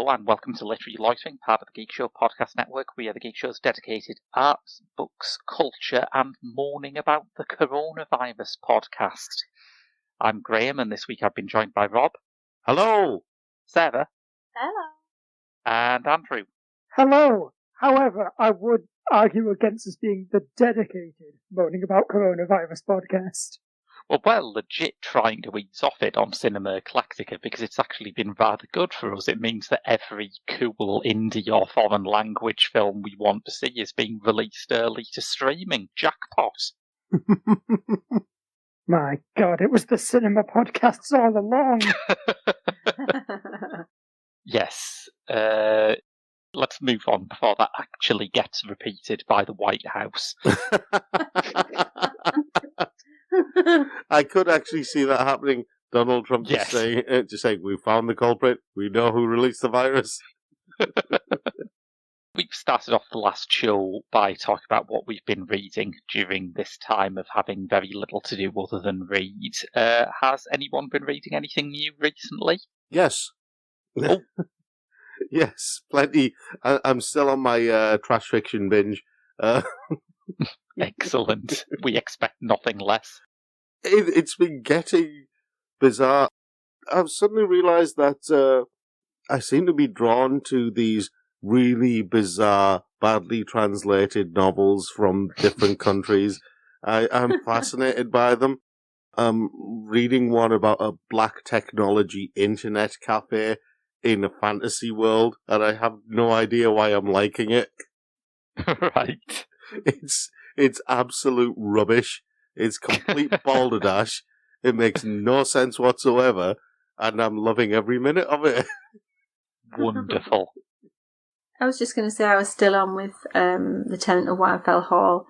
Hello and welcome to Literary Loitering, part of the Geek Show podcast network. We are the Geek Show's dedicated arts, books, culture and mourning about the coronavirus podcast. I'm Graham and this week I've been joined by Rob. Hello. Sarah. Hello. And Andrew. Hello. However, I would argue against us being the dedicated moaning about coronavirus podcast. Well, we're legit trying to ease off it on Cinema Eclectica because it's actually been rather good for us. It means that every cool indie or foreign language film we want to see is being released early to streaming. Jackpot. My God, it was the cinema podcasts all along. Yes. Let's move on before that actually gets repeated by the White House. I could actually see that happening. Donald Trump Yes. just saying, we found the culprit. We know who released the virus. We've started off the last show by talking about what we've been reading during this time of having very little to do other than read. Has anyone been reading anything new recently? Yes. Oh. Yes, plenty. I'm still on my trash fiction binge. Excellent. We expect nothing less. It's been getting bizarre. I've suddenly realised that I seem to be drawn to these really bizarre, badly translated novels from different countries. I'm fascinated by them. I'm reading one about a black technology internet cafe in a fantasy world, and I have no idea why I'm liking it. Right. It's absolute rubbish. It's complete balderdash. It makes no sense whatsoever, and I'm loving every minute of it. Wonderful. I was just going to say I was still on with The Tenant of Wildfell Hall.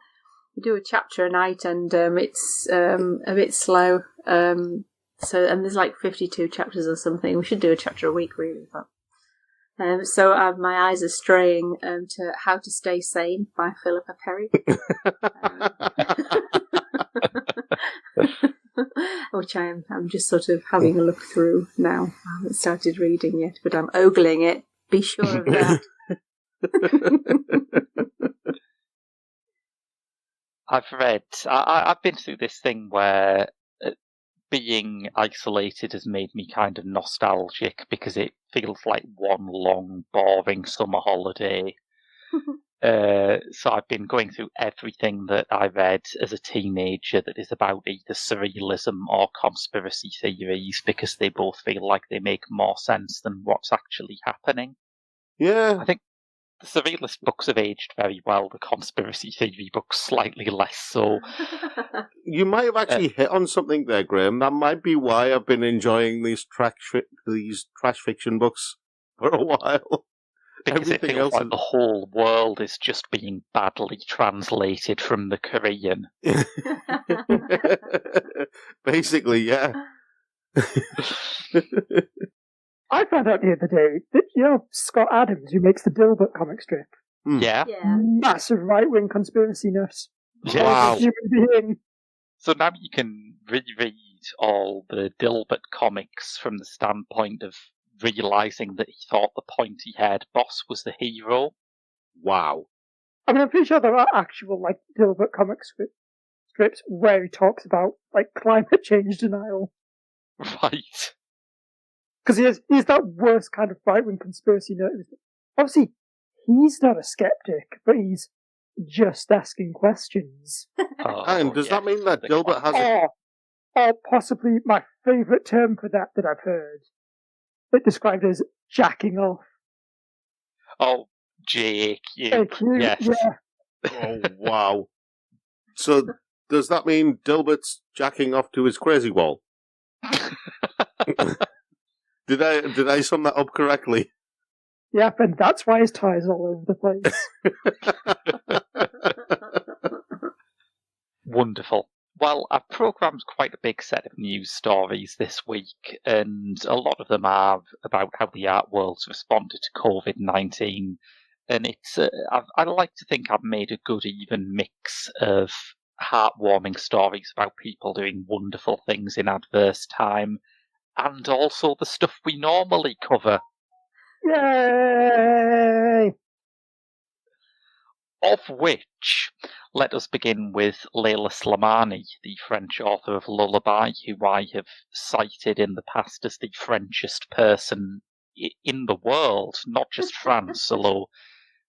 We do a chapter a night, and it's a bit slow. And there's like 52 chapters or something. We should do a chapter a week, really. But my eyes are straying to How to Stay Sane by Philippa Perry. Which I'm just sort of having a look through now. I haven't started reading yet, but I'm ogling it. Be sure of that. I've been through this thing where being isolated has made me kind of nostalgic because it feels like one long, boring summer holiday. So I've been going through everything that I read as a teenager that is about either surrealism or conspiracy theories because they both feel like they make more sense than what's actually happening. Yeah. I think the surrealist books have aged very well, the conspiracy theory books slightly less so. You might have actually hit on something there, Graham. That might be why I've been enjoying these trash fiction books for a while. Because Everything it feels else like the whole world is just being badly translated from the Korean. Basically, yeah. I found out the other day that, Scott Adams, who makes the Dilbert comic strip, Yeah. massive right-wing conspiracy nut. Yeah. Wow. Human being. So now you can reread all the Dilbert comics from the standpoint of realising that he thought the pointy haired boss was the hero. Wow. I mean, I'm pretty sure there are actual, Dilbert comic strips where he talks about, climate change denial. Right. Because he's that worst kind of right-wing conspiracy nut. Obviously, he's not a skeptic, but he's just asking questions. And does that mean that Dilbert has Or possibly my favourite term for that I've heard. It described as jacking off. Oh, JQ. AQ, Yes. Yeah. Oh, wow. So, does that mean Dilbert's jacking off to his crazy wall? Did I sum that up correctly? Yep, and that's why his tie's all over the place. Wonderful. Well, I've programmed quite a big set of news stories this week, and a lot of them are about how the art world's responded to COVID-19. And it's I like to think I've made a good even mix of heartwarming stories about people doing wonderful things in adverse time, and also the stuff we normally cover. Yay! Of which, let us begin with Leila Slimani, the French author of Lullaby, who I have cited in the past as the Frenchest person in the world, not just France, although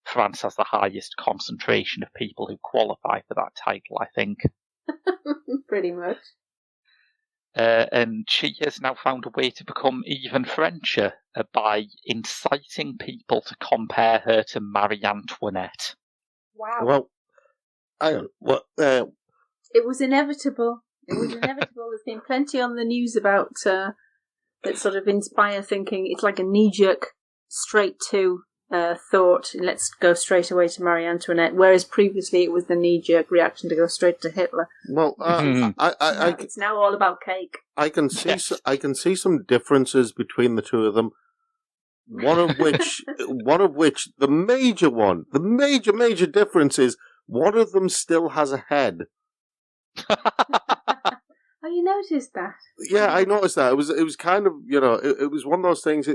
France has the highest concentration of people who qualify for that title, I think. Pretty much. And she has now found a way to become even Frencher by inciting people to compare her to Marie Antoinette. Wow. Well, I don't. What? It was inevitable. It was inevitable. There's been plenty on the news about that sort of inspire thinking. It's like a knee-jerk, straight-to thought. Let's go straight away to Marie Antoinette. Whereas previously it was the knee-jerk reaction to go straight to Hitler. Well, It's now all about cake. I can see some differences between the two of them. One of which, the major difference is one of them still has a head. Oh, you noticed that? Yeah, I noticed that. It was kind of, it was one of those things.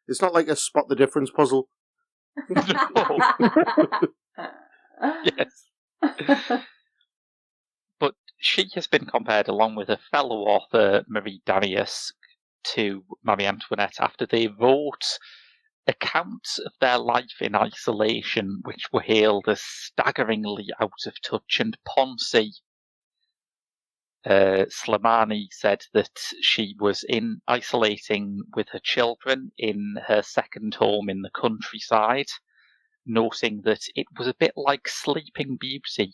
It's not like a spot the difference puzzle. Yes. But she has been compared, along with her fellow author Marie Darius, to Marie Antoinette after they wrote accounts of their life in isolation, which were hailed as staggeringly out of touch and poncy. Slimani said that she was isolating with her children in her second home in the countryside, noting that it was a bit like Sleeping Beauty.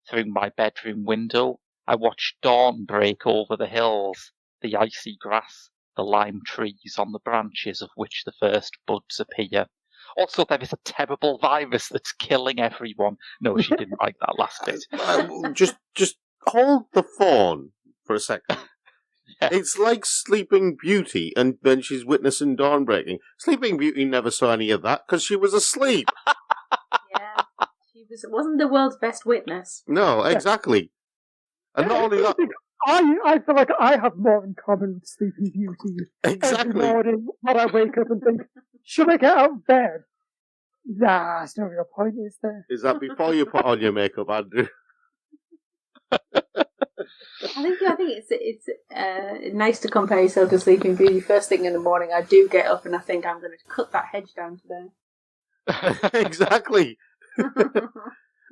Through my bedroom window, I watched dawn break over the hills, the icy grass, the lime trees on the branches of which the first buds appear. Also, there is a terrible virus that's killing everyone. No, she didn't like that last bit. Just hold the phone for a second. Yeah. It's like Sleeping Beauty, and then she's witnessing dawn breaking. Sleeping Beauty never saw any of that because she was asleep. Yeah, she wasn't the world's best witness. No, exactly. And not only that, I feel like I have more in common with Sleeping Beauty. exactly. Every morning when I wake up and think, should I get out of bed? Nah, there's no real point, is there? Is that before you put on your makeup, Andrew? I think it's nice to compare yourself to Sleeping Beauty. First thing in the morning, I do get up and I think I'm going to cut that hedge down today. Exactly.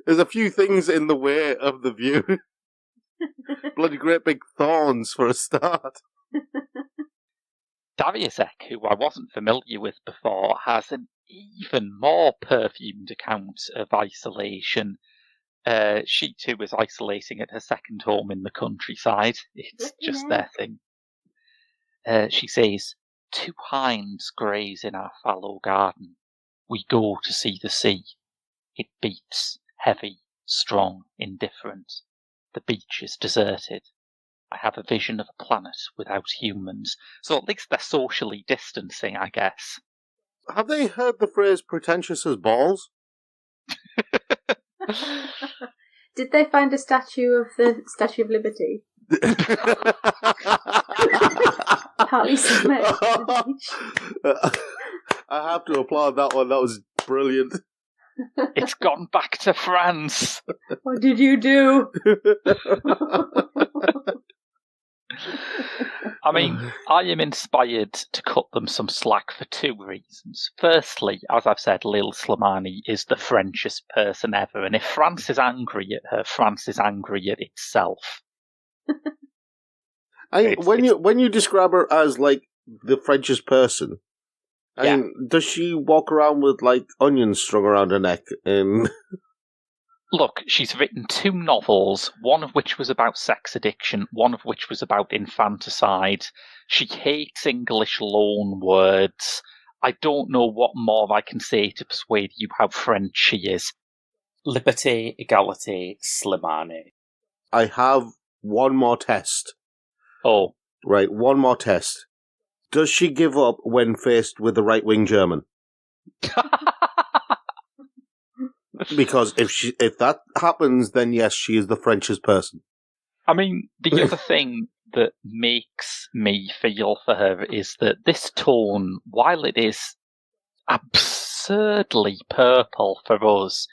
There's a few things in the way of the view. Bloody great big thorns for a start. Dariusek, who I wasn't familiar with before, has an even more perfumed account of isolation. She too is isolating at her second home in the countryside. It's just their thing. She says, 2 hinds graze in our fallow garden. We go to see the sea. It beats, heavy, strong, indifferent. The beach is deserted. I have a vision of a planet without humans. So at least they're socially distancing, I guess. Have they heard the phrase pretentious as balls? Did they find a statue of the Statue of Liberty? Partly submerged in the beach. I have to applaud that one. That was brilliant. It's gone back to France. What did you do? I mean, I am inspired to cut them some slack for 2 reasons. Firstly, as I've said, Lil Slimani is the Frenchest person ever, and if France is angry at her, France is angry at itself. When you describe her as like the Frenchest person, does she walk around with like onions strung around her neck? Look, she's written 2 novels, one of which was about sex addiction, one of which was about infanticide. She hates English loan words. I don't know what more I can say to persuade you how French she is. Liberté, égalité, Slimani. I have one more test. Oh. Right, one more test. Does she give up when faced with the right-wing German? Because if that happens, then yes, she is the Frenchest person. I mean, the other thing that makes me feel for her is that this tone, while it is absurdly purple for us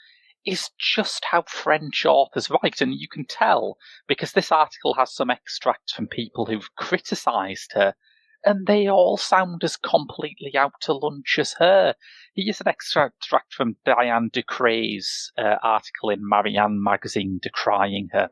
is just how French authors write, and you can tell because this article has some extracts from people who've criticised her, and they all sound as completely out to lunch as her. Here's an extract from Diane Ducray's article in Marianne magazine decrying her.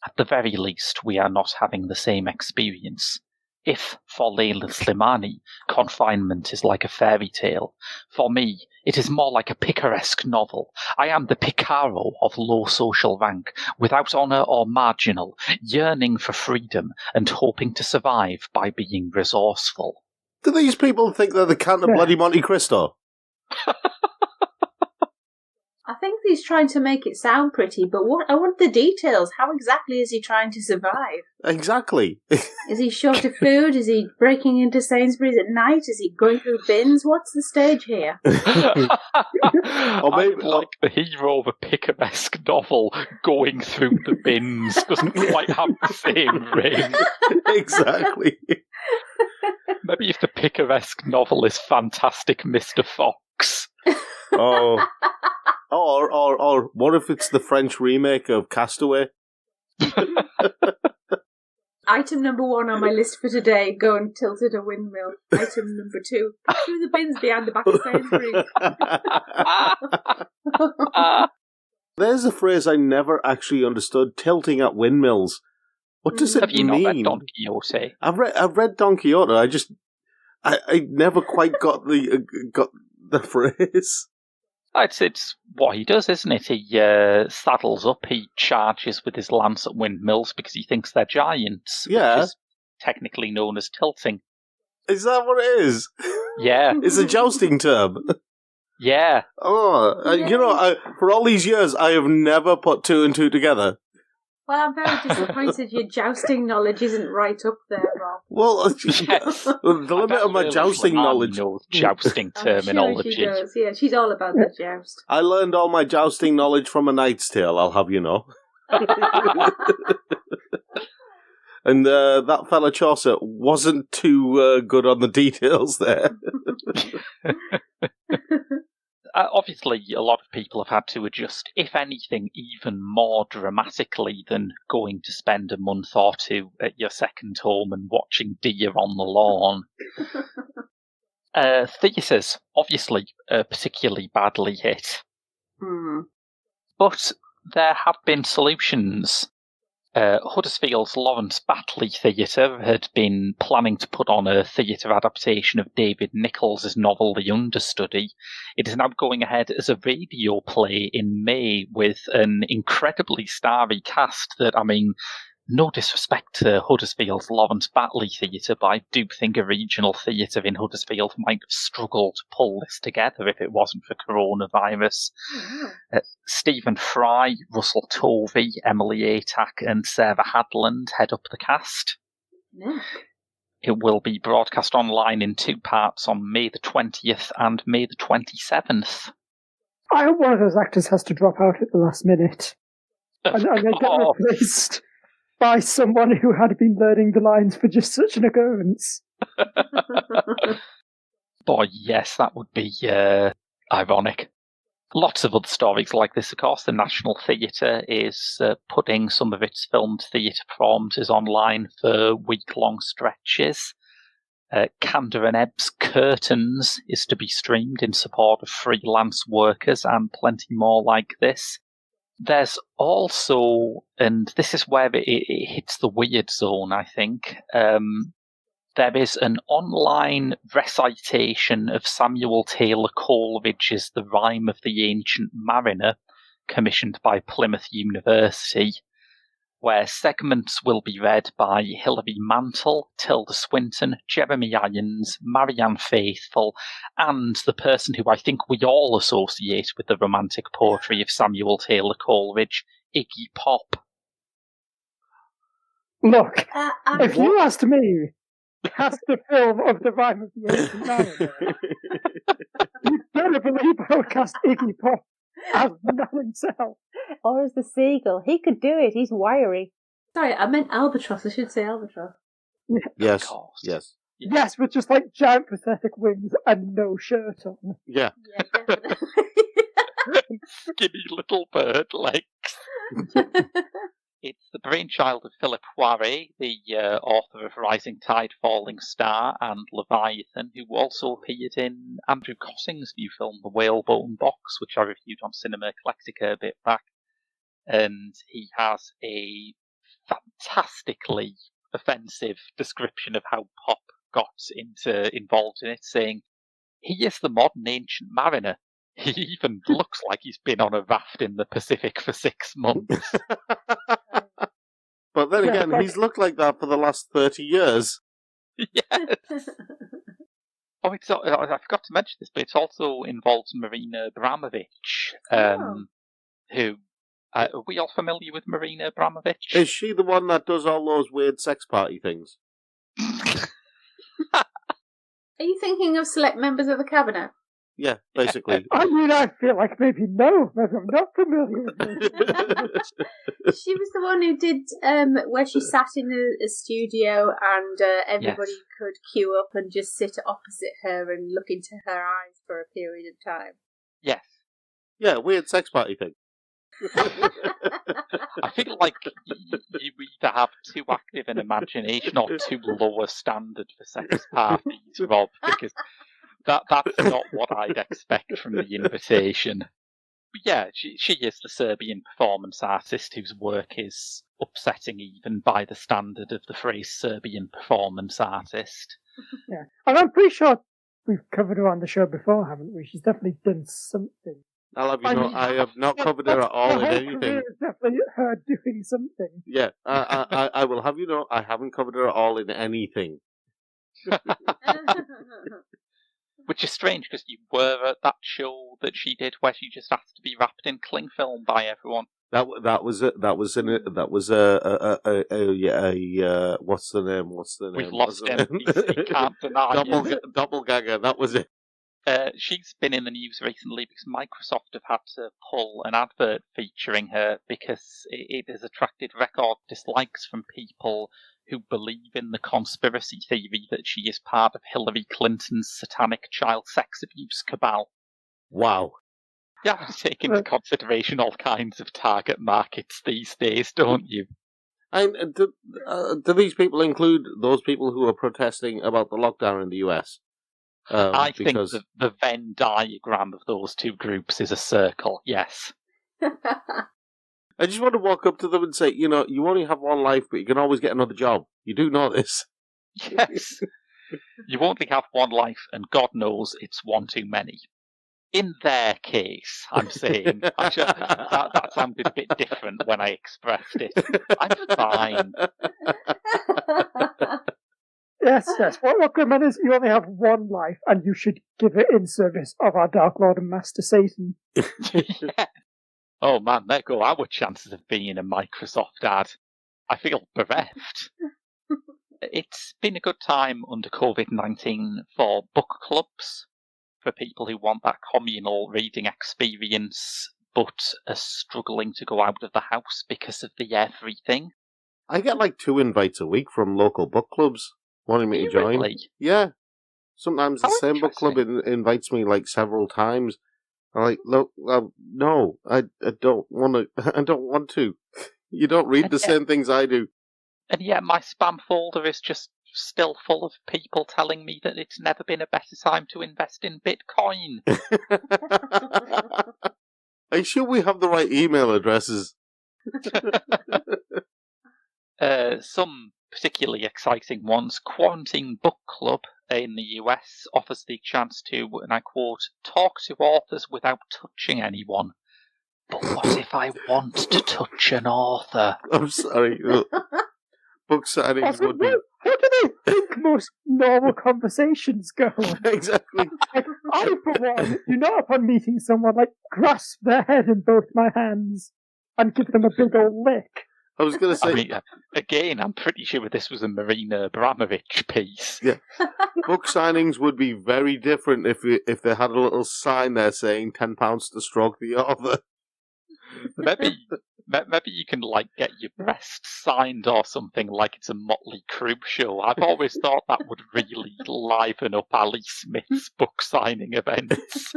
At the very least, we are not having the same experience. If, for Leila Slimani, confinement is like a fairy tale, for me, it is more like a picaresque novel. I am the Picaro of low social rank, without honour or marginal, yearning for freedom and hoping to survive by being resourceful. Do these people think they're the Count of Bloody Monte Cristo? I think he's trying to make it sound pretty, but I want the details. How exactly is he trying to survive? Exactly. Is he short of food? Is he breaking into Sainsbury's at night? Is he going through bins? What's the stage here? Or maybe, like the hero of a picaresque novel going through the bins doesn't quite have the same ring. Exactly. Maybe if the picaresque novel is Fantastic Mr. Fox. Oh. Or what if it's the French remake of Castaway? Item number 1 on my list for today, go and tilt at a windmill. Item number 2, go through the bins behind the back of Sainsbury's. There's a phrase I never actually understood, tilting at windmills. What does it mean? Have you not read Don Quixote? I've read Don Quixote, I never quite got the phrase. It's what he does, isn't it? He saddles up, he charges with his lance at windmills because he thinks they're giants, Yeah. which is technically known as tilting. Is that what it is? Yeah. It's a jousting term. Yeah. Oh, for all these years, I have never put 2 and 2 together. Well, I'm very disappointed your jousting knowledge isn't right up there, Rob. Well, Yes. the limit of my jousting knowledge. Knows jousting I'm terminology. sure she does. Yeah, she's all about the joust. I learned all my jousting knowledge from A Knight's Tale, I'll have you know. And that fella Chaucer wasn't too good on the details there. Obviously, a lot of people have had to adjust, if anything, even more dramatically than going to spend a month or 2 at your second home and watching deer on the lawn. Theatres, obviously, particularly badly hit. But there have been solutions. Huddersfield's Lawrence Batley Theatre had been planning to put on a theatre adaptation of David Nicholls' novel The Understudy. It is now going ahead as a radio play in May with an incredibly starry cast that, no disrespect to Huddersfield's Lawrence Batley Theatre, but I do think a regional theatre in Huddersfield might have struggled to pull this together if it wasn't for coronavirus. Stephen Fry, Russell Tovey, Emily Atack and Sarah Hadland head up the cast. Yeah. It will be broadcast online in 2 parts on May the 20th and May the 27th. I hope one of those actors has to drop out at the last minute. And they get replaced by someone who had been learning the lines for just such an occurrence. Boy, yes, that would be ironic. Lots of other stories like this, of course. The National Theatre is putting some of its filmed theatre performances online for week-long stretches. Candour and Ebb's Curtains is to be streamed in support of freelance workers and plenty more like this. There's also, and this is where it hits the weird zone, I think, there is an online recitation of Samuel Taylor Coleridge's The Rime of the Ancient Mariner, commissioned by Plymouth University, where segments will be read by Hilary Mantel, Tilda Swinton, Jeremy Irons, Marianne Faithfull, and the person who I think we all associate with the romantic poetry of Samuel Taylor Coleridge, Iggy Pop. Look, if you asked me, cast the film of The Rime of the Ancient Mariner, you'd better believe I would cast Iggy Pop as Nan himself. Or as the seagull. He could do it. He's wiry. Sorry, I meant albatross. I should say albatross. Yes, Of course. yes. Yes, with just like giant pathetic wings and no shirt on. Yeah. Yeah, definitely. Skinny little bird legs. It's the brainchild of Philip Poiret, the author of Rising Tide, Falling Star and Leviathan, who also appeared in Andrew Cossing's new film, The Whalebone Box, which I reviewed on Cinema Eclectica a bit back. And he has a fantastically offensive description of how pop got involved in it, saying, "He is the modern ancient mariner. He even looks like he's been on a raft in the Pacific for 6 months." But then Yeah, again, like- he's looked like that for the last 30 years. Yes. Oh, I forgot to mention this, but it also involves Marina Abramovich, who... are we all familiar with Marina Abramovich? Is she the one that does all those weird sex party things? Are you thinking of select members of the cabinet? Yeah, basically. I mean, I feel like maybe no, maybe I'm not familiar with this. She was the one who did where she sat in a studio and everybody could queue up and just sit opposite her and look into her eyes for a period of time. Yes. Yeah, weird sex party thing. I feel like you either have too active an imagination or too low a standard for sex parties, Rob, because that's not what I'd expect from the invitation. But yeah, she is the Serbian performance artist whose work is upsetting even by the standard of the phrase Serbian performance artist. Yeah, and I'm pretty sure we've covered her on the show before, haven't we? She's definitely done something. I'll have you know, I have not covered her at all in anything. It's definitely her doing something. Yeah, I will have you know, I haven't covered her at all in anything. Which is strange because you were at that show that she did where she just asked to be wrapped in cling film by everyone. That was what's the name? We've lost him. He can't deny it. Doppelganger. That was it. She's been in the news recently because Microsoft have had to pull an advert featuring her because it has attracted record dislikes from people who believe in the conspiracy theory that she is part of Hillary Clinton's satanic child sex abuse cabal. Wow. You have to take into consideration all kinds of target markets these days, don't you? And do these people include those people who are protesting about the lockdown in the US? I think the Venn diagram of those two groups is a circle, yes. I just want to walk up to them and say, you know, you only have one life, but you can always get another job. You do know this. Yes. You only have one life, and God knows it's one too many. In their case, I'm saying, that sounded a bit different when I expressed it. I'm fine. Yes. What good man is, you only have one life, and you should give it in service of our Dark Lord and Master Satan. Yeah. Oh man, there go our chances of being in a Microsoft ad. I feel bereft. It's been a good time under COVID-19 for book clubs, for people who want that communal reading experience, but are struggling to go out of the house because of the everything. I get like 2 invites a week from local book clubs wanting me to join. Really? Yeah. Sometimes the How same book club invites me like several times. I'm like, look, no, I don't want to. I don't want to. You don't read the same things I do. And yet my spam folder is just still full of people telling me that it's never been a better time to invest in Bitcoin. Are you sure we have the right email addresses? Some particularly exciting ones. Quarantine Book Club in the US offers the chance to, and I quote, talk to authors without touching anyone. But what if I want to touch an author? I'm sorry. Book signings would be... How do they think most normal conversations go? Exactly. Like, I, for one, do not upon meeting someone, like, grasp their head in both my hands and give them a big old lick. I was going to say... I mean, again, I'm pretty sure this was a Marina Abramovich piece. Yeah. Book signings would be very different if they had a little sign there saying £10 to stroke the author. Maybe you can, like, get your breasts signed or something, like it's a Motley Crue show. I've always thought that would really liven up Ali Smith's book signing events.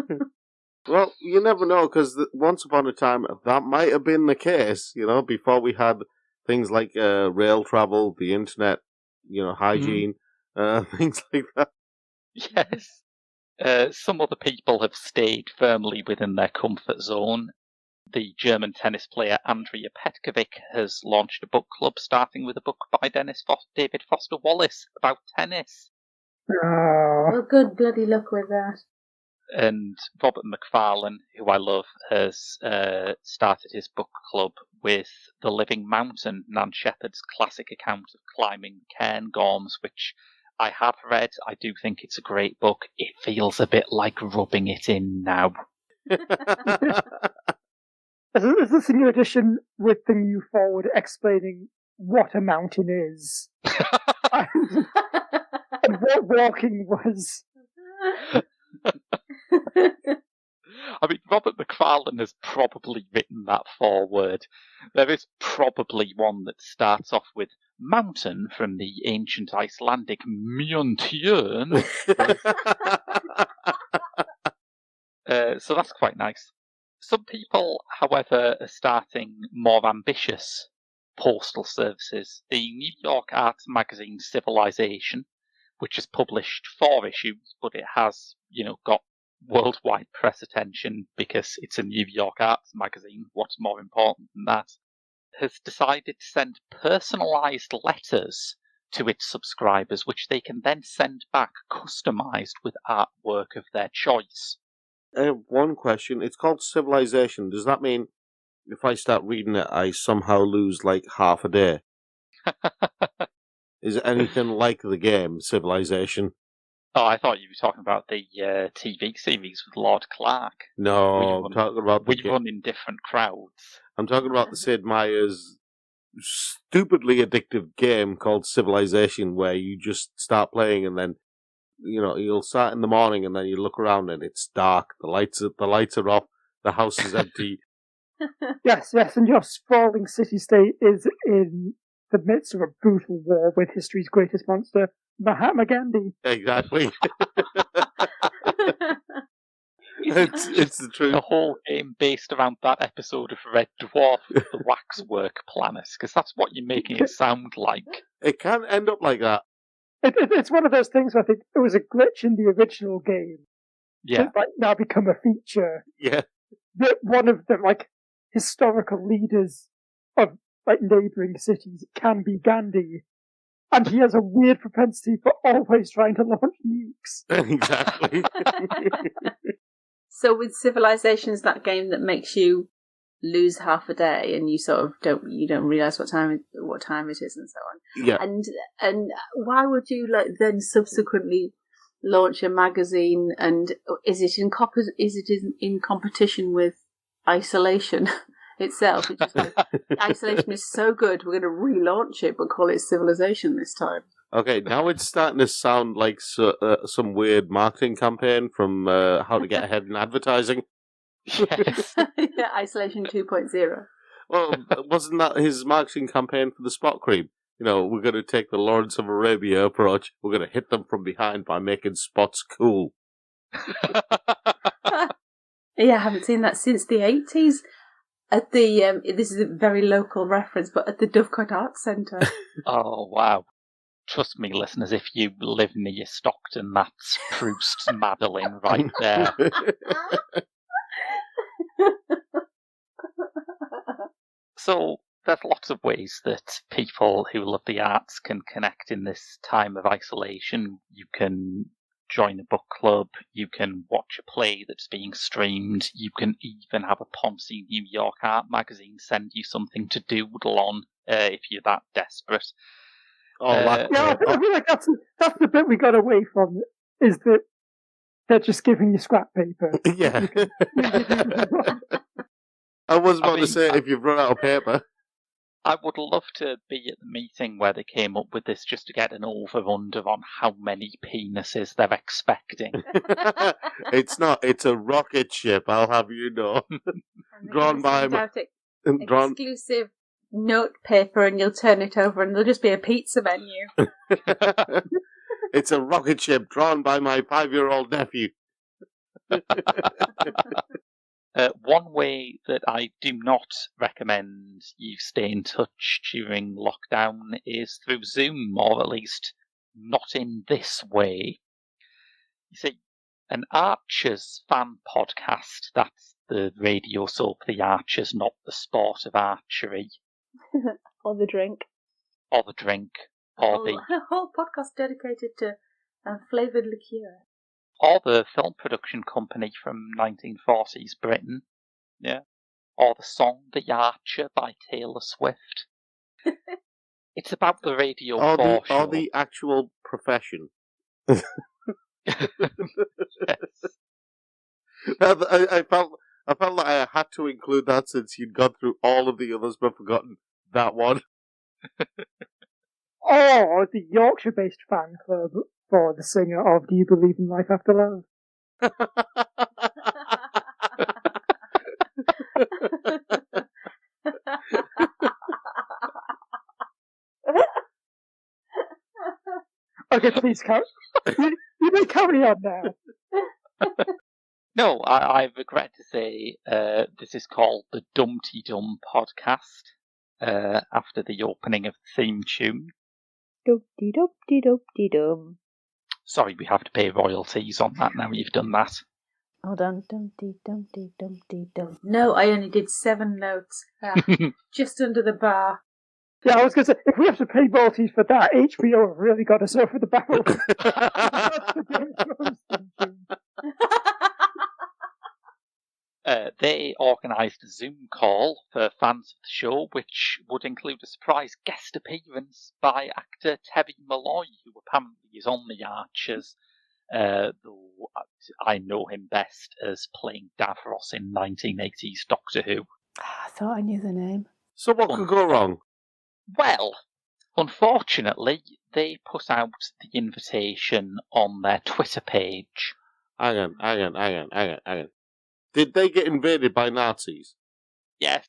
Well, you never know, because once upon a time, that might have been the case, before we had things like rail travel, the internet, hygiene, things like that. Yes. Some other people have stayed firmly within their comfort zone. The German tennis player Andrea Petkovic has launched a book club, starting with a book by David Foster Wallace about tennis. Oh. Well, good bloody luck with that. And Robert McFarlane, who I love, has started his book club with The Living Mountain, Nan Shepherd's classic account of climbing Cairngorms, which I have read. I do think it's a great book. It feels a bit like rubbing it in now. Is this a new edition with the new forward explaining what a mountain is? And what walking was? I mean, Robert McFarlane has probably written that foreword. There is probably one that starts off with mountain from the ancient Icelandic Mjöntjörn. So that's quite nice. Some people, however, are starting more ambitious postal services. The New York arts magazine Civilization, which has published 4 issues, but it has, got worldwide press attention because it's a New York arts magazine. What's more important than that? Has decided to send personalized letters to its subscribers, which they can then send back customized with artwork of their choice. I have one question. It's called Civilization. Does that mean if I start reading it, I somehow lose like half a day? Is it anything like the game Civilization? Oh, I thought you were talking about the TV series with Lord Clark. No, I'm talking about we run in different crowds. I'm talking about the Sid Meier's stupidly addictive game called Civilization, where you just start playing and then, you'll start in the morning and then you look around and it's dark. The lights are off. The house is empty. Yes, and your sprawling city-state is in the midst of a brutal war with history's greatest monster, Mahatma Gandhi. Exactly. it's the truth. The whole game based around that episode of Red Dwarf, the Waxwork Planet, because that's what you're making it sound like. It can end up like that. It's one of those things where I think it was a glitch in the original game. Yeah. It's now become a feature. Yeah. That one of the historical leaders of neighbouring cities can be Gandhi. And he has a weird propensity for always trying to launch nukes. Exactly. So with Civilization, is that game that makes you lose half a day and you sort of don't realise what time it is and so on. Yeah. And why would you then subsequently launch a magazine, and is it in competition with Isolation itself? It just Isolation is so good, we're going to relaunch it but call it Civilization this time. Okay, now it's starting to sound like some weird marketing campaign from How to Get Ahead in Advertising. Yes. Yeah, Isolation 2.0. Well, wasn't that his marketing campaign for the spot cream? We're going to take the Lawrence of Arabia approach. We're going to hit them from behind by making spots cool. Yeah, I haven't seen that since the 80s. At the this is a very local reference, but at the Dovecote Arts Centre. Oh, wow. Trust me, listeners, if you live near Stockton, that's Proust's Madeline right there. So there's lots of ways that people who love the arts can connect in this time of isolation. You can join a book club, you can watch a play that's being streamed, you can even have a Ponzi New York art magazine send you something to doodle on if you're that desperate. I feel like that's the bit we got away from, is that they're just giving you scrap paper. Yeah. I was about to say, if you've run out of paper. I would love to be at the meeting where they came up with this just to get an over-under on how many penises they're expecting. It's not. It's a rocket ship, I'll have you know. Drawn by... And drawn. exclusive note paper, and you'll turn it over, and there'll just be a pizza menu. It's a rocket ship drawn by my 5-year-old nephew. One way that I do not recommend you stay in touch during lockdown is through Zoom, or at least not in this way. You see, an Archers fan podcast, that's the radio soap The Archers, not the sport of archery, Or the drink. or the drink, or the A whole podcast dedicated to flavoured liqueur. or the film production company from 1940s Britain, yeah, or the song The Archer by Taylor Swift. It's about the Radio 4 show. Or the actual profession. Yes. I felt that I had to include that since you'd gone through all of the others but forgotten that one. Or the Yorkshire-based fan club for the singer of Do You Believe in Life After Love? Okay, please carry. You may carry on now. No, I regret to say this is called the Dumpty Dum podcast after the opening of the theme tune. Dum-dee-dum-dee-dum-dee-dum. Sorry, we have to pay royalties on that now you've done that. Hold on. Dum-dee-dum-dee-dum-dee-dum. No, I only did 7 notes. Just under the bar. Yeah, I was going to say, if we have to pay royalties for that, HBO have really got us over the barrel. They organised a Zoom call for fans of the show, which would include a surprise guest appearance by actor Terry Malloy, who apparently is on The Archers, though I know him best as playing Davros in 1980s Doctor Who. I thought I knew the name. So what could go wrong? Well, unfortunately, they put out the invitation on their Twitter page. Hang on. Did they get invaded by Nazis? Yes.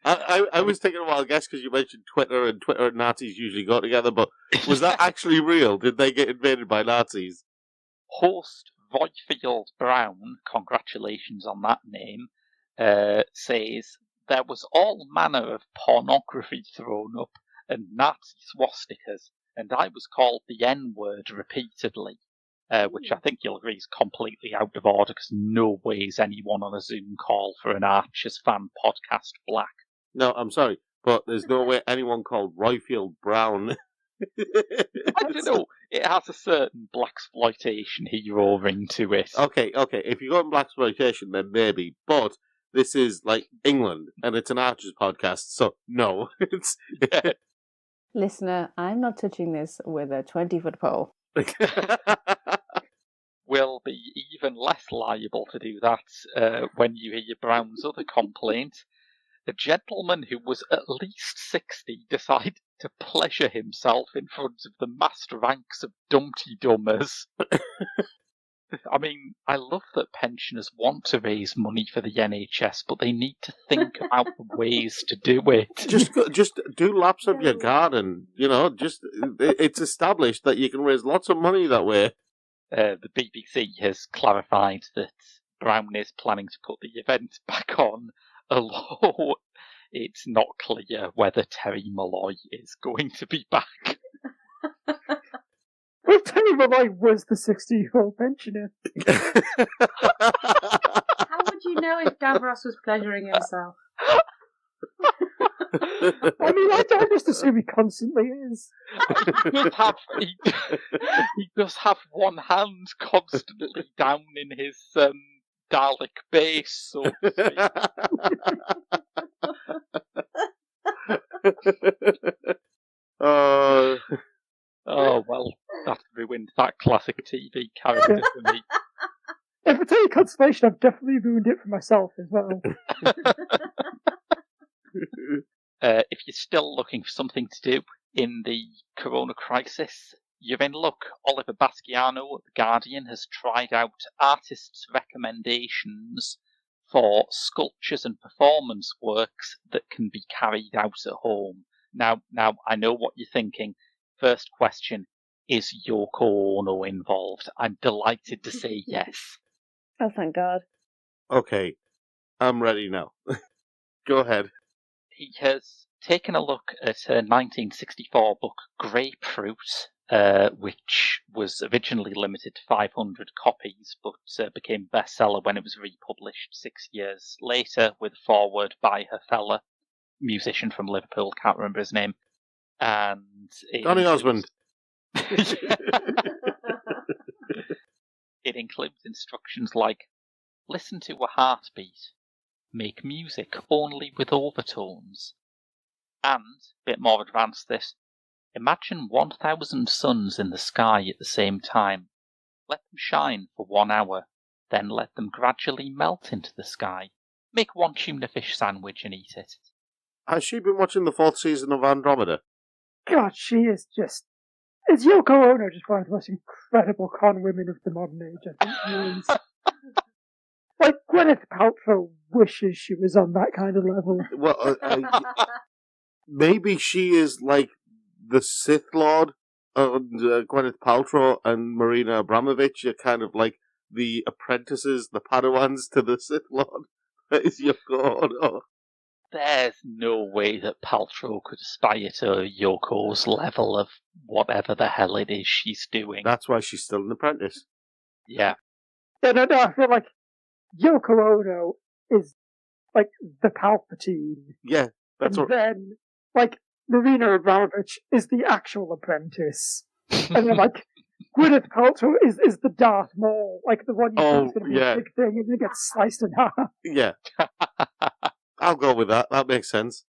I was thinking a while, I guess, because you mentioned Twitter and Nazis usually go together, but was that actually real? Did they get invaded by Nazis? Host Royfield Brown, congratulations on that name, says there was all manner of pornography thrown up and Nazi swastikas, and I was called the N-word repeatedly, which I think you'll agree is completely out of order because no way is anyone on a Zoom call for an Archers fan podcast black. No, I'm sorry, but there's no way anyone called Royfield Brown. I don't know. It has a certain blaxploitation hero ring to it. Okay. If you go on blaxploitation, then maybe. But this is like England, and it's an Archers podcast, so no. It's Listener, I'm not touching this with a 20-foot pole. Will be even less liable to do that when you hear Brown's other complaint. A gentleman who was at least 60 decided to pleasure himself in front of the massed ranks of Dumpty Dummers. I mean, I love that pensioners want to raise money for the NHS, but they need to think about the ways to do it. just do laps of your garden. It's established that you can raise lots of money that way. The BBC has clarified that Brown is planning to put the event back on, although it's not clear whether Terry Malloy is going to be back. Well, Terry Malloy was the 60-year-old pensioner. How would you know if Davros was pleasuring himself? I mean, I just assume he constantly is. He does have one hand constantly down in his Dalek base, so to speak. Oh, well, that ruined that classic TV character for me. If it's any consolation, I've definitely ruined it for myself as well. If you're still looking for something to do in the corona crisis, you're in luck. Oliver Basquiano at The Guardian has tried out artists' recommendations for sculptures and performance works that can be carried out at home. Now, I know what you're thinking. First question, is Yoko Ono involved? I'm delighted to say yes. Oh, thank God. Okay, I'm ready now. Go ahead. He has taken a look at her 1964 book Grapefruit, which was originally limited to 500 copies, but became bestseller when it was republished 6 years later with a foreword by her fella, musician from Liverpool, can't remember his name. And Donny Osmond. It includes instructions like, listen to a heartbeat, make music only with overtones, and, a bit more advanced this, imagine 1,000 suns in the sky at the same time. Let them shine for 1 hour, then let them gradually melt into the sky. Make one tuna fish sandwich and eat it. Has she been watching the 4th season of Andromeda? God, she is just... Is Yoko Ono just one of the most incredible con women of the modern age? I think she is. Like, Gwyneth Paltrow wishes she was on that kind of level. Well, maybe she is like the Sith Lord, and Gwyneth Paltrow and Marina Abramovich are kind of like the apprentices, the Padawans to the Sith Lord. That is Yoko Ono. There's no way that Paltrow could aspire to Yoko's level of whatever the hell it is she's doing. That's why she's still an apprentice. Yeah. No, I feel like Yoko Ono is like the Palpatine. Yeah, that's and what. then, like, Marina Abramovich is the actual apprentice. And then, like, Gwyneth Paltrow is the Darth Maul, like the one you think is going to be a big thing, and then gets sliced in half. Yeah. I'll go with that. That makes sense.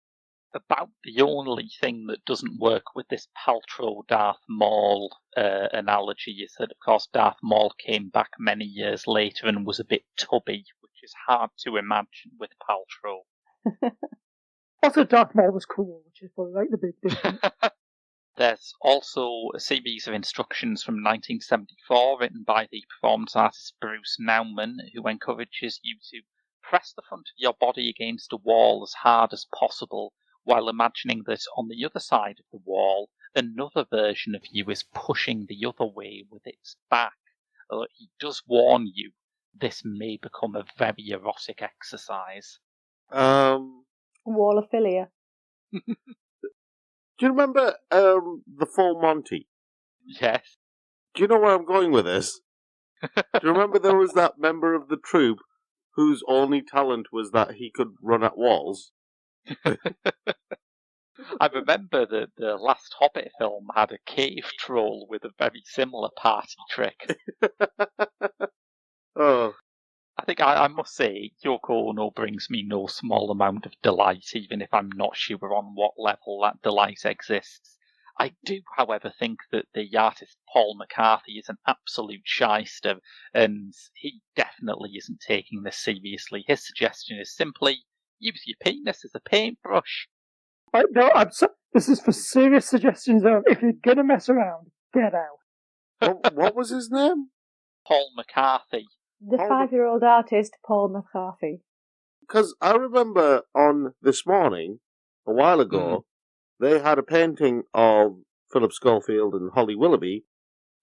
About the only thing that doesn't work with this Paltrow Darth Maul analogy is that, of course, Darth Maul came back many years later and was a bit tubby, which is hard to imagine with Paltrow. Also, Darth Maul was cool, which is probably like the big difference. There's also a series of instructions from 1974 written by the performance artist Bruce Nauman, who encourages you to press the front of your body against a wall as hard as possible, while imagining that on the other side of the wall, another version of you is pushing the other way with its back. He does warn you, this may become a very erotic exercise. Wallophilia. Do you remember the Full Monty? Yes. Do you know where I'm going with this? Do you remember there was that member of the troupe whose only talent was that he could run at walls? I remember that the last Hobbit film had a cave troll with a very similar party trick. Oh. I think I must say, Yoko Ono brings me no small amount of delight, even if I'm not sure on what level that delight exists. I do, however, think that the artist Paul McCarthy is an absolute shyster, and he definitely isn't taking this seriously. His suggestion is simply, use your penis as a paintbrush. No, this is for serious suggestions of, if you're gonna mess around, get out. What was his name? Paul McCarthy. The 5-year-old artist, Paul McCarthy. Because I remember on This Morning, a while ago, they had a painting of Philip Schofield and Holly Willoughby,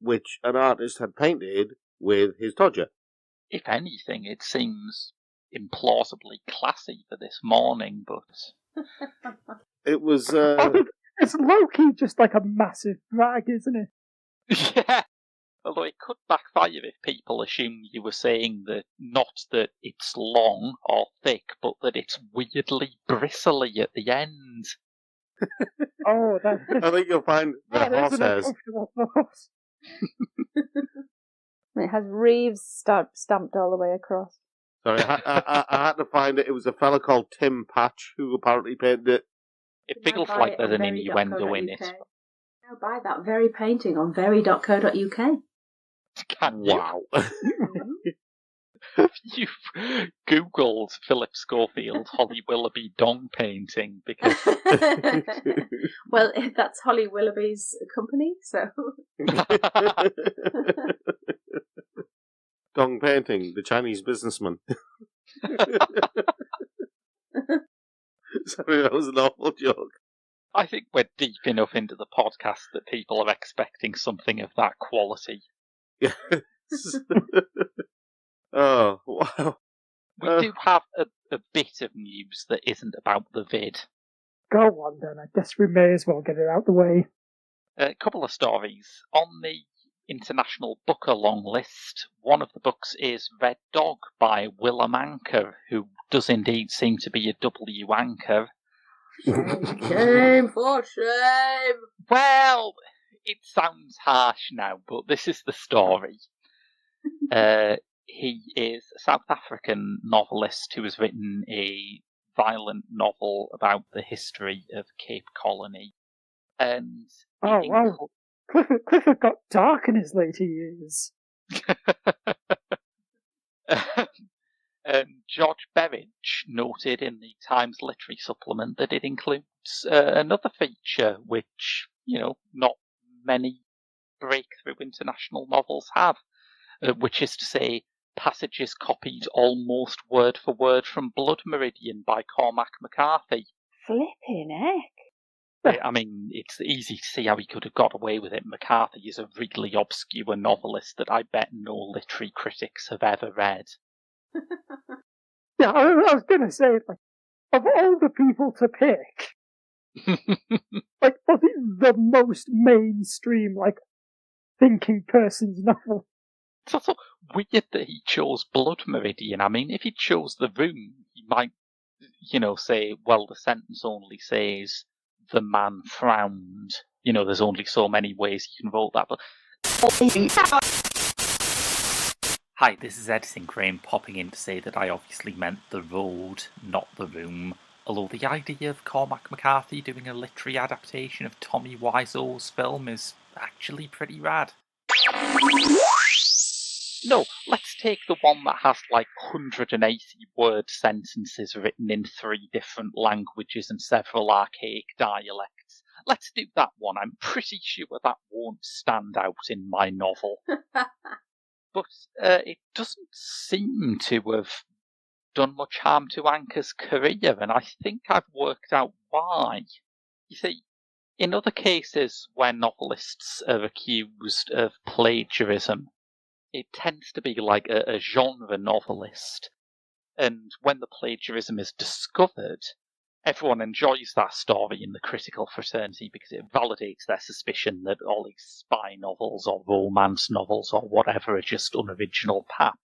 which an artist had painted with his Todger. If anything, it seems implausibly classy for This Morning, but... It was... It's low-key just like a massive brag, isn't it? Yeah. Although it could backfire if people assume you were saying that not that it's long or thick, but that it's weirdly bristly at the end. Oh, that is... I think you'll find the horse hairs. It has Reeves stamped all the way across. Sorry, I had to find it. It was a fella called Tim Patch who apparently painted it. It feels like there's an innuendo in it. Now buy that very painting on very.co.uk. Can you? Wow. Have you Googled Philip Schofield Holly Willoughby dong painting? Because well, that's Holly Willoughby's company, so... Dong painting, the Chinese businessman. Sorry, that was an awful joke. I think we're deep enough into the podcast that people are expecting something of that quality. Yes. Oh, wow. We do have a bit of news that isn't about the vid. Go on then, I guess we may as well get it out the way. A couple of stories. On the International Booker long list, one of the books is Red Dog by Willem Anker, who does indeed seem to be a W anchor. Shame for shame. Well, it sounds harsh now, but this is the story. He is a South African novelist who has written a violent novel about the history of Cape Colony. And oh, wow. Clifford got dark in his later years. George Berridge noted in the Times Literary Supplement that it includes another feature which, not many breakthrough international novels have, which is to say passages copied almost word for word from Blood Meridian by Cormac McCarthy. Flipping heck. I mean, it's easy to see how he could have got away with it. McCarthy is a really obscure novelist that I bet no literary critics have ever read. Yeah, I was going to say, like, of all the people to pick, like, was it the most mainstream, like, thinking person's novel? It's also weird that he chose Blood Meridian. I mean, if he chose The Room, he might, say, well, the sentence only says, the man frowned. There's only so many ways you can vote that. But hi, this is Edison Crane popping in to say that I obviously meant The Road, not The Room. Although the idea of Cormac McCarthy doing a literary adaptation of Tommy Wiseau's film is actually pretty rad. No, let's take the one that has like 180 word sentences written in 3 different languages and several archaic dialects. Let's do that one. I'm pretty sure that won't stand out in my novel. But it doesn't seem to have done much harm to Anker's career, and I think I've worked out why. You see, in other cases where novelists are accused of plagiarism, it tends to be like a genre novelist. And when the plagiarism is discovered, everyone enjoys that story in the critical fraternity because it validates their suspicion that all these spy novels or romance novels or whatever are just unoriginal pap.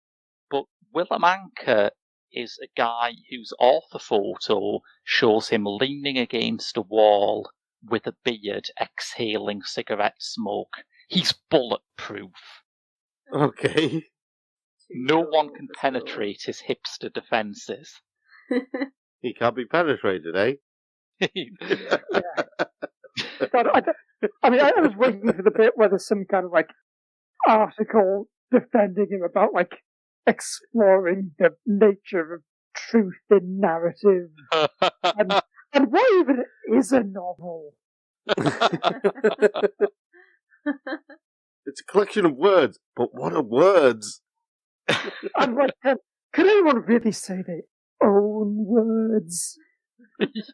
But Willem Anker is a guy whose author photo shows him leaning against a wall with a beard exhaling cigarette smoke. He's bulletproof. Okay. No one can penetrate his hipster defences. He can't be penetrated, eh? I mean, I was waiting for the bit where there's some kind of, like, article defending him about, like, exploring the nature of truth in narrative. and what even is a novel? It's a collection of words, but what are words? I'm like, could anyone really say they own words? Yes.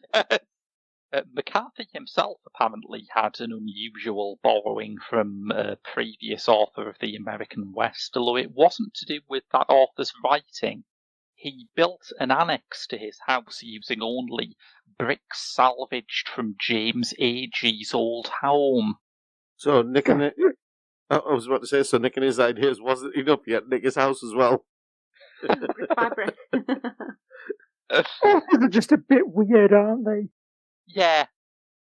McCarthy himself apparently had an unusual borrowing from a previous author of the American West, although it wasn't to do with that author's writing. He built an annex to his house using only bricks salvaged from James Agee's old home. So Nick and I was about to say, so Nick and his ideas wasn't enough yet. Nick his house as well. Fabric. They're just a bit weird, aren't they? Yeah,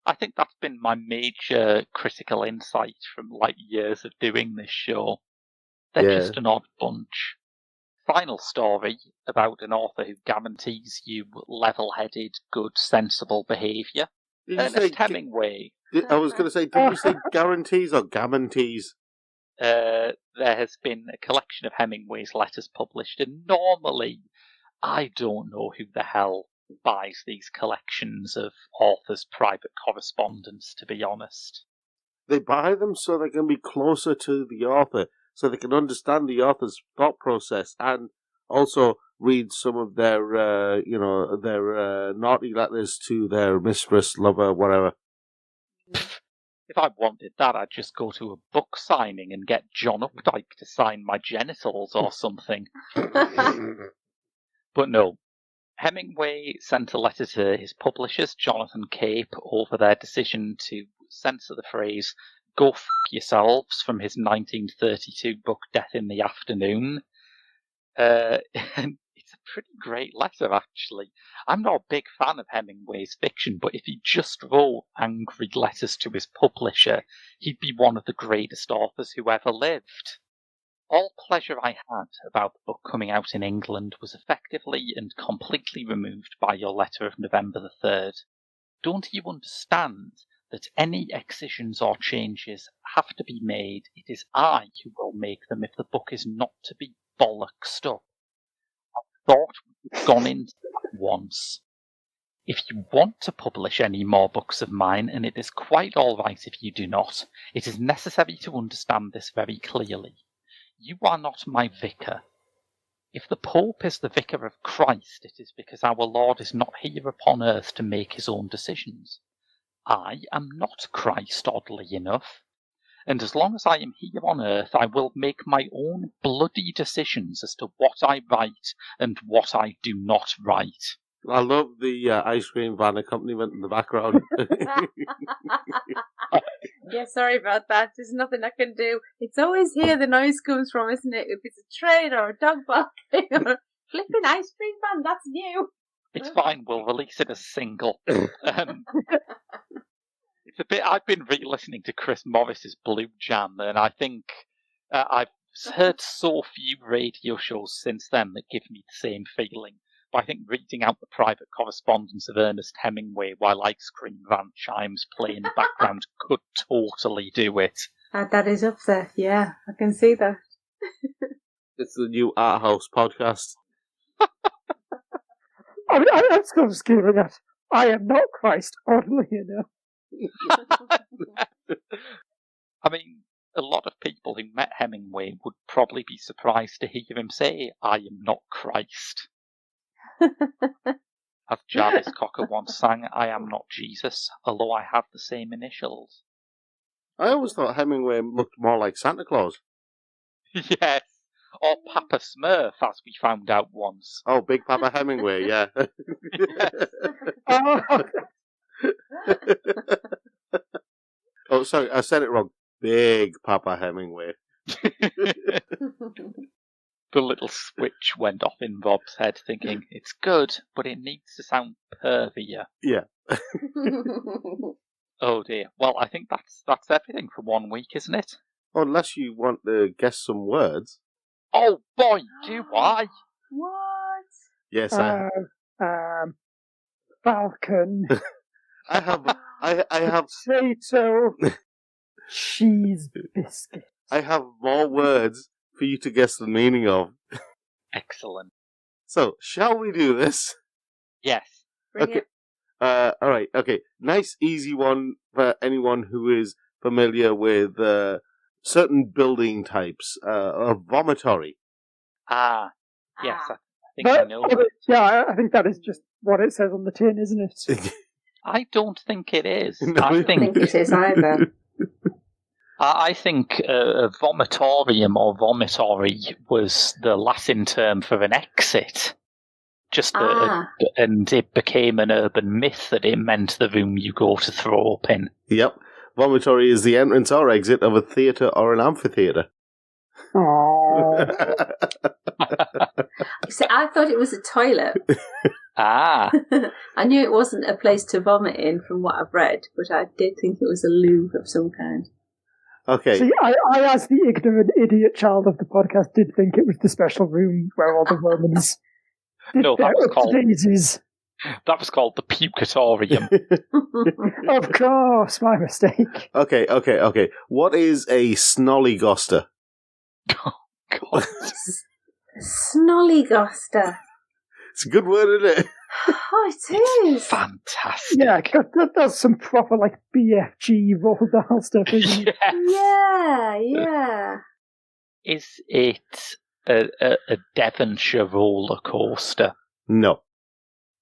I think that's been my major critical insight from years of doing this show. They're just an odd bunch. Final story about an author who guarantees you level-headed, good, sensible behaviour. Ernest Hemingway. I was going to say, did you say guarantees or guarantees? There has been a collection of Hemingway's letters published, and normally I don't know who the hell buys these collections of authors' private correspondence, to be honest. They buy them so they can be closer to the author, so they can understand the author's thought process, and also read some of their, their naughty letters to their mistress, lover, whatever. If I wanted that, I'd just go to a book signing and get John Updike to sign my genitals or something. But no. Hemingway sent a letter to his publishers, Jonathan Cape, over their decision to censor the phrase "go f*** yourselves" from his 1932 book Death in the Afternoon. And it's a pretty great letter, actually. I'm not a big fan of Hemingway's fiction, but if he just wrote angry letters to his publisher, he'd be one of the greatest authors who ever lived. All pleasure I had about the book coming out in England was effectively and completely removed by your letter of November the 3rd. Don't you understand that any excisions or changes have to be made? It is I who will make them if the book is not to be bollocksed up. I thought we'd gone into that once. If you want to publish any more books of mine, and it is quite all right if you do not, it is necessary to understand this very clearly. You are not my vicar. If the Pope is the vicar of Christ, it is because our Lord is not here upon earth to make his own decisions. I am not Christ, oddly enough. And as long as I am here on earth, I will make my own bloody decisions as to what I write and what I do not write. I love the ice cream van accompaniment in the background. Yeah, sorry about that. There's nothing I can do. It's always here the noise comes from, isn't it? If it's a train or a dog barking or a flipping ice cream van, that's new. It's fine, we'll release it as a single. It's a bit. I've been re-listening to Chris Morris's Blue Jam, and I think I've heard so few radio shows since then that give me the same feeling. But I think reading out the private correspondence of Ernest Hemingway while ice cream van chimes play in the background could totally do it. That is up there, yeah. I can see that. It's the new Art House podcast. I'm still screaming at, I am not Christ, oddly enough. I mean, a lot of people who met Hemingway would probably be surprised to hear him say, "I am not Christ." As Jarvis Cocker once sang, "I am not Jesus, although I have the same initials." I always thought Hemingway looked more like Santa Claus. Yes, or Papa Smurf, as we found out once. Oh, Big Papa Hemingway, yeah. Oh, sorry, I said it wrong. Big Papa Hemingway. The little switch went off in Rob's head, thinking, it's good, but it needs to sound pervier. Yeah. Oh dear. Well, I think that's everything for 1 week, isn't it? Unless you want to guess some words. Oh boy, do I! What? Yes, Falcon. I have Potato. Cheese biscuit. I have more words for you to guess the meaning of. Excellent. So, shall we do this? Yes. Bring Okay. it. Alright, okay. Nice, easy one for anyone who is familiar with certain building types. A vomitory. Ah, yes, Ah. I think I know. Yeah, I think that is just what it says on the tin, isn't it? I don't think it is. No, I I think it is either. I think a vomitorium or vomitory was the Latin term for an exit. And it became an urban myth that it meant the room you go to throw up in. Yep. Vomitory is the entrance or exit of a theatre or an amphitheatre. Oh. See, I thought it was a toilet. Ah. I knew it wasn't a place to vomit in from what I've read, but I did think it was a loo of some kind. Okay. See, I, as the ignorant idiot child of the podcast, did think it was the special room where all the Romans did No, their that was called daisies. That was called the Pucatorium. Of course, my mistake. Okay. What is a snollygoster? Oh, God. Snollygoster. It's a good word, isn't it? Oh, it is. Fantastic. Yeah, that's some proper, like, BFG Roald Dahl stuff, isn't it? Yes. Yeah. Is it a Devonshire roller coaster? No.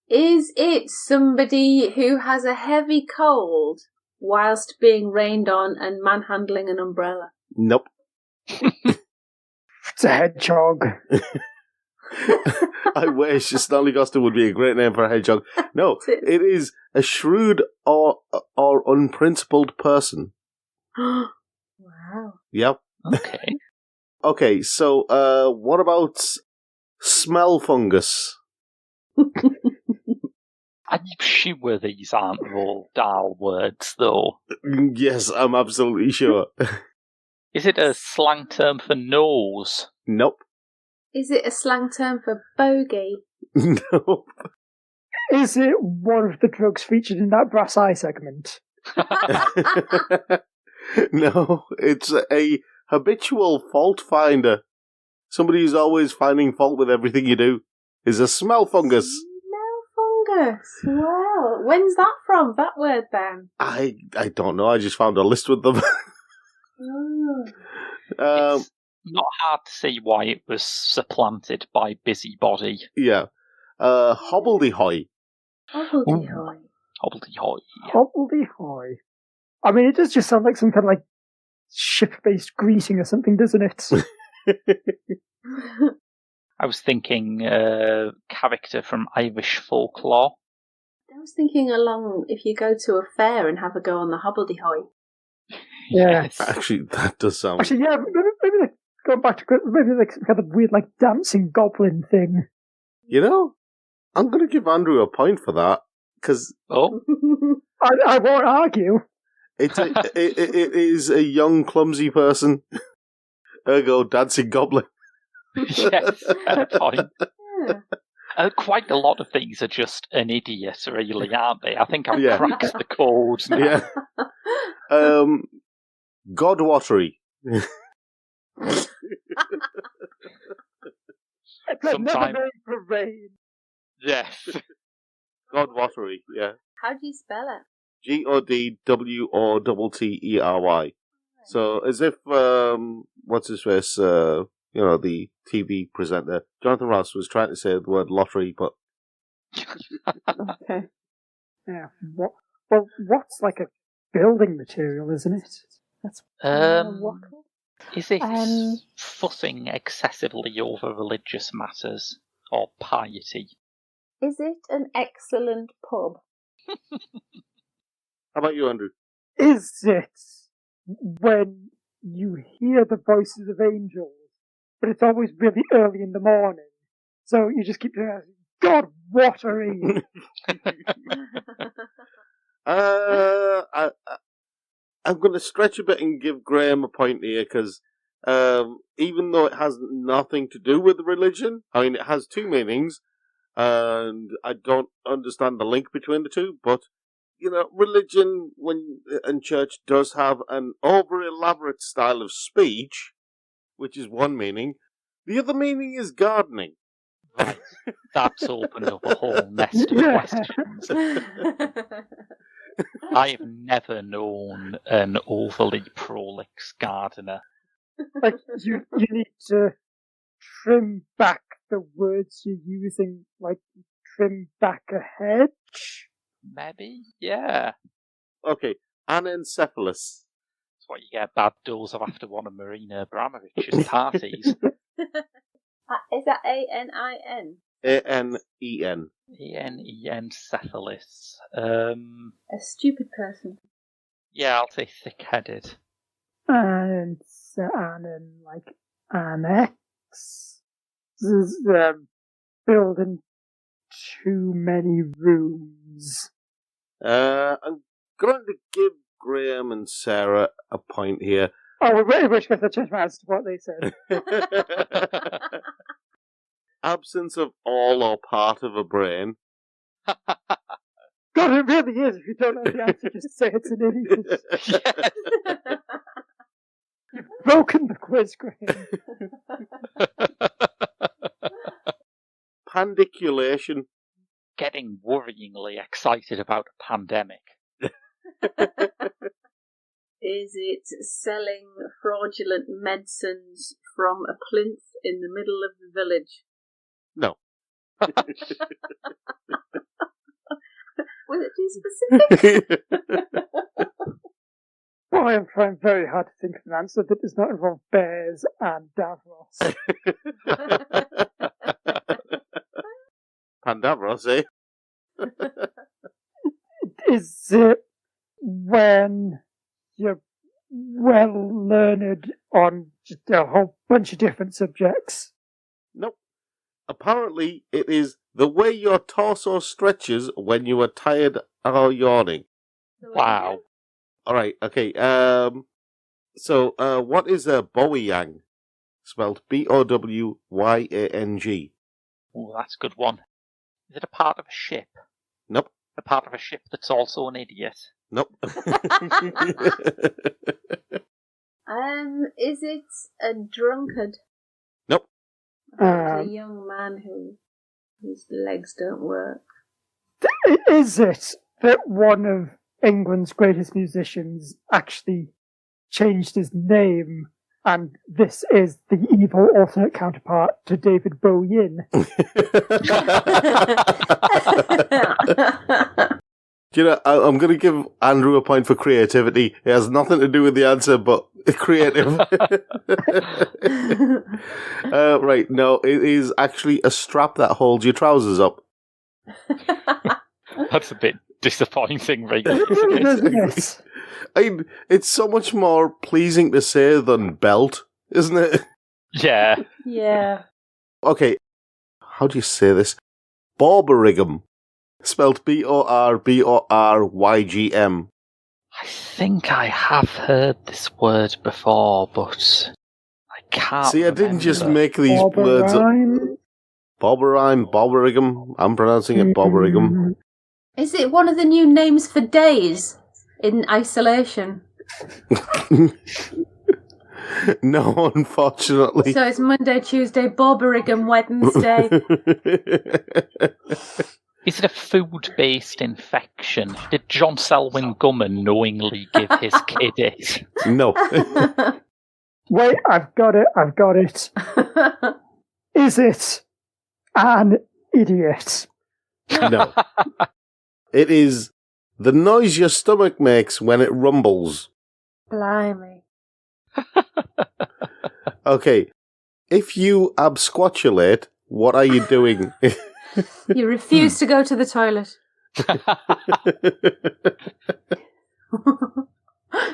Is it somebody who has a heavy cold whilst being rained on and manhandling an umbrella? Nope. It's a hedgehog. I wish Snollygoster would be a great name for a hedgehog. No, it is a shrewd or unprincipled person. Wow. Yep. Okay. Okay, so what about smell fungus? I'm sure these aren't Roald Dahl words, though. Yes, I'm absolutely sure. Is it a slang term for nose? Nope. Is it a slang term for bogey? No. Is it one of the drugs featured in that Brass Eye segment? No, it's a habitual fault finder. Somebody who's always finding fault with everything you do is a smell fungus. Smell fungus. Well, when's that from, that word then? I don't know, I just found a list with them. Oh. It's not hard to see why it was supplanted by busybody. Yeah. Hobbledehoy. Hobbledehoy. Hobbledehoy. Hobbledehoy. I mean, it does just sound like some kind of like ship-based greeting or something, doesn't it? I was thinking character from Irish folklore. I was thinking along if you go to a fair and have a go on the hobbledehoy. Yeah. Yes. Actually, that does sound... Actually, yeah, maybe like going back to maybe like some kind of weird like dancing goblin thing. You know, I'm going to give Andrew a point for that, because Oh, I won't argue. it is a young, clumsy person. Ergo, dancing goblin. yes, fair point. Yeah. Quite a lot of these are just an idiot, really, aren't they? I think I've Yeah. cracked the code now. Yeah. Godwatery. It's like never Sometime- known for rain. Yes. Godwatery, yeah. How do you spell it? Godwottery. So, as if, what's his face, the TV presenter, Jonathan Ross, was trying to say the word lottery, but Okay. Yeah. What's like a building material, isn't it? That's Um, what? is it Um, fussing excessively over religious matters or piety? Is it an excellent pub? how about you, Andrew? Is it when you hear the voices of angels, but it's always really early in the morning, so you just keep hearing, God, watery! I'm going to stretch a bit and give Graham a point here, because even though it has nothing to do with religion, I mean, it has two meanings, and I don't understand the link between the two, but, religion and church does have an over-elaborate style of speech, which is one meaning. The other meaning is gardening. Right. That's opened up a whole nest of Yeah. questions. I've never known an overly prolix gardener. Like, you need to trim back the words you're using, like, trim back a hedge? Maybe? Yeah. Okay, anencephalus. That's what you get bad dose of after one of Marina Abramovich's parties. Is that A-N-I-N? A-N-E-N. Encephalus. A stupid person. Yeah, I'll say thick-headed. And like, annex. This is, building too many rooms. I'm going to give Graham and Sarah a point here. Oh, in which case I changed my answer to what they said. Absence of all or part of a brain. God, it really is. If you don't know the answer, just say it's an idiot. Yes. You've broken the quiz, Graham. Pandiculation. Getting worryingly excited about a pandemic. Is it selling fraudulent medicines from a plinth in the middle of the village. No. Was it too specific? Well, I am trying very hard to think of an answer that does not involve bears and Davros. Pandavros, eh? Is it when you're well learned on just a whole bunch of different subjects? Nope. Apparently, it is the way your torso stretches when you are tired or yawning. Wow. All right. Okay. So, what is a Bowyang? Spelled Bowyang. Oh, that's a good one. Is it a part of a ship? Nope. A part of a ship that's also an idiot? Nope. Is it a drunkard? Nope. It's a young man whose legs don't work. Is it that one of England's greatest musicians actually changed his name, and this is the evil alternate counterpart to David Bowie? Do you know, I'm going to give Andrew a point for creativity. It has nothing to do with the answer, but creative. Right, no, it is actually a strap that holds your trousers up. That's a bit disappointing, really. Yes. I mean, it's so much more pleasing to say than belt, isn't it? Yeah. Yeah. Okay, how do you say this? Borborygum. Spelled Borborygm. I think I have heard this word before, but I can't See, I didn't just remember. make these words up. Borborygm. I'm pronouncing it Borborygm. Is it one of the new names for days in isolation? No, unfortunately. So it's Monday, Tuesday, Borborygm, Wednesday. Is it a food-based infection? Did John Selwyn Gumman knowingly give his kid it? No. Wait, I've got it. Is it an idiot? No. It is the noise your stomach makes when it rumbles. Blimey. Okay. If you absquatulate, what are you doing? You refuse to go to the toilet.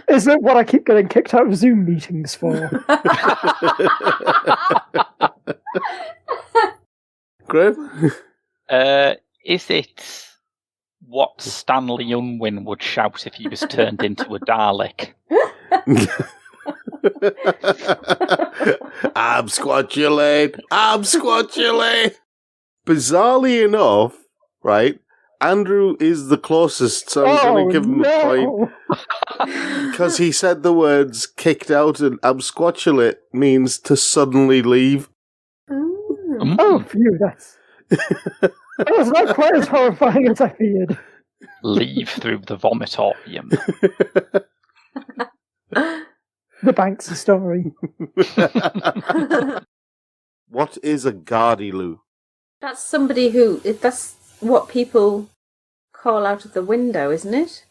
Is it what I keep getting kicked out of Zoom meetings for? Graham? Is it what Stanley Unwin would shout if he was turned into a Dalek? Absquatulate! Absquatulate! Bizarrely enough, right, Andrew is the closest, so I'm going to give him a point. Because he said the words kicked out, and absquatulate means to suddenly leave. Oh, phew, that's not quite as horrifying as I feared. Leave through the vomitorium. The Banksy story. What is a Gardyloo? That's somebody that's what people call out of the window, isn't it?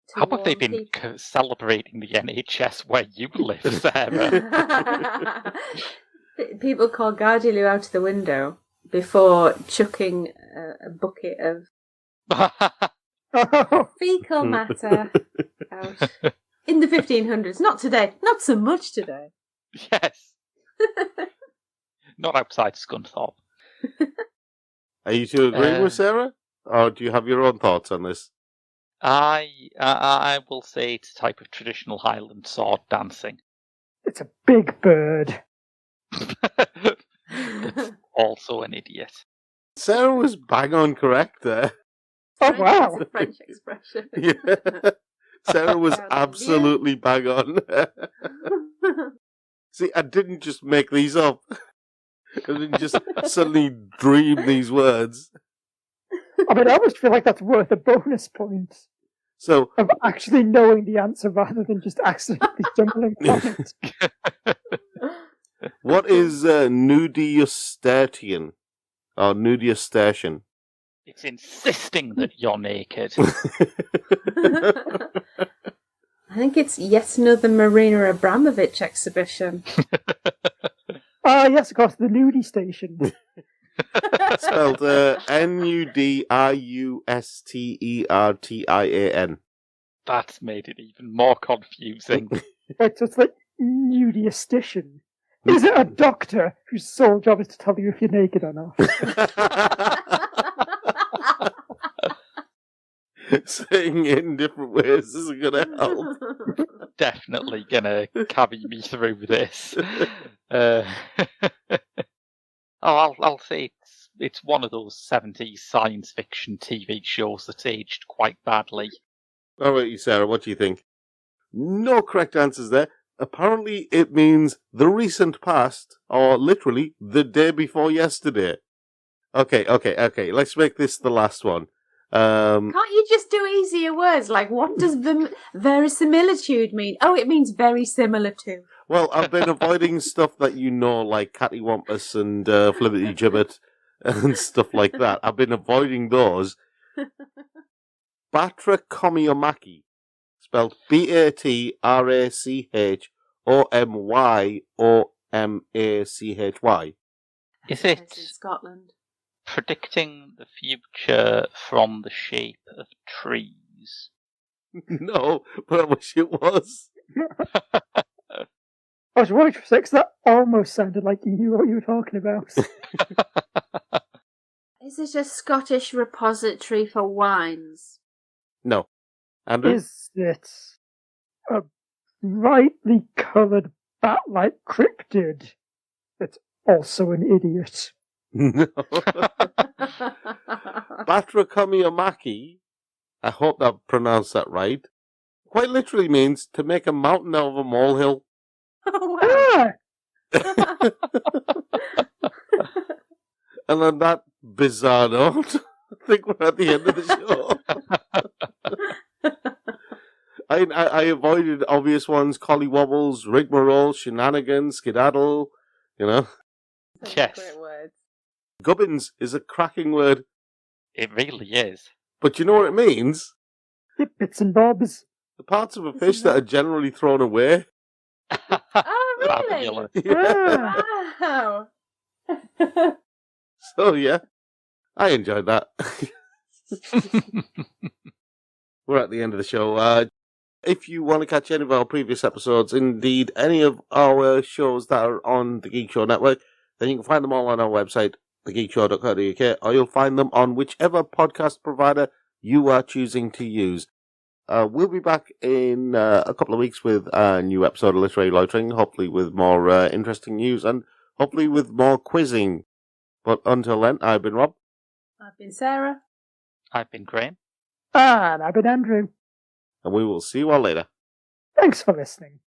To How have they warn been people. celebrating the NHS where you live, Sarah? People call Gardyloo out of the window before chucking a bucket of fecal matter out. In the 1500s. Not today. Not so much today. Yes. Not outside Scunthorpe. Are you two agreeing with Sarah? Or do you have your own thoughts on this? I will say it's a type of traditional Highland sword dancing. It's a big bird. It's also an idiot. Sarah was bang on correct there. Oh, wow. It's a French expression. Yeah. Sarah was absolutely bang on. See, I didn't just make these up. I didn't just suddenly dream these words. I mean, I almost feel like that's worth a bonus point So, of actually knowing the answer rather than just accidentally stumbling upon it. What is nudiustation? Or nudiustation? It's insisting that you're naked. I think it's yet another Marina Abramovich exhibition. Ah, yes, of course, the nudie station. Spelled Nudiustertian. That's made it even more confusing. Right, so it's like nudiestician. Is it a doctor whose sole job is to tell you if you're naked or not? Saying it in different ways isn't going to help. Definitely gonna carry me through this. I'll say it's one of those 70s science fiction TV shows that aged quite badly. How about you, Sarah? What do you think? No correct answers there. Apparently, it means the recent past, or literally the day before yesterday. Okay. Let's make this the last one. Can't you just do easier words? Like, what does verisimilitude mean? Oh, it means very similar to. Well, I've been avoiding stuff that you know, like cattywampus and flippity gibbet and stuff like that. I've been avoiding those. Batra Komyomaki, spelled BATRACHOMYOMACHY. Is It's in it Scotland? predicting the future from the shape of trees? No, but I wish it was. I was worried for a sec, 'cause that almost sounded like you knew what you were talking about. Is it a Scottish repository for wines? No. Andrew? Is it a brightly coloured bat-like cryptid that's also an idiot? No. Batra Komyomaki, I hope I pronounced that right, quite literally means to make a mountain out of a molehill. Oh, Ah! And on that bizarre note, I think we're at the end of the show. I avoided obvious ones: collywobbles, rigmarole, shenanigans, skedaddle, you know. Yes. Great words. Gubbins is a cracking word, It really is. but you know what it means? Bits and bobs. The parts of a fish that are generally thrown away. Oh, really? Fabulous. Yeah. Ah! Wow. So, yeah, I enjoyed that. We're at the end of the show. If you want to catch any of our previous episodes, indeed any of our shows that are on the Geek Show Network, then you can find them all on our website, thegeekshow.co.uk, or you'll find them on whichever podcast provider you are choosing to use. We'll be back in a couple of weeks with a new episode of Literary Loitering, hopefully with more interesting news and hopefully with more quizzing. But until then, I've been Rob. I've been Sarah. I've been Graham. And I've been Andrew. And we will see you all later. Thanks for listening.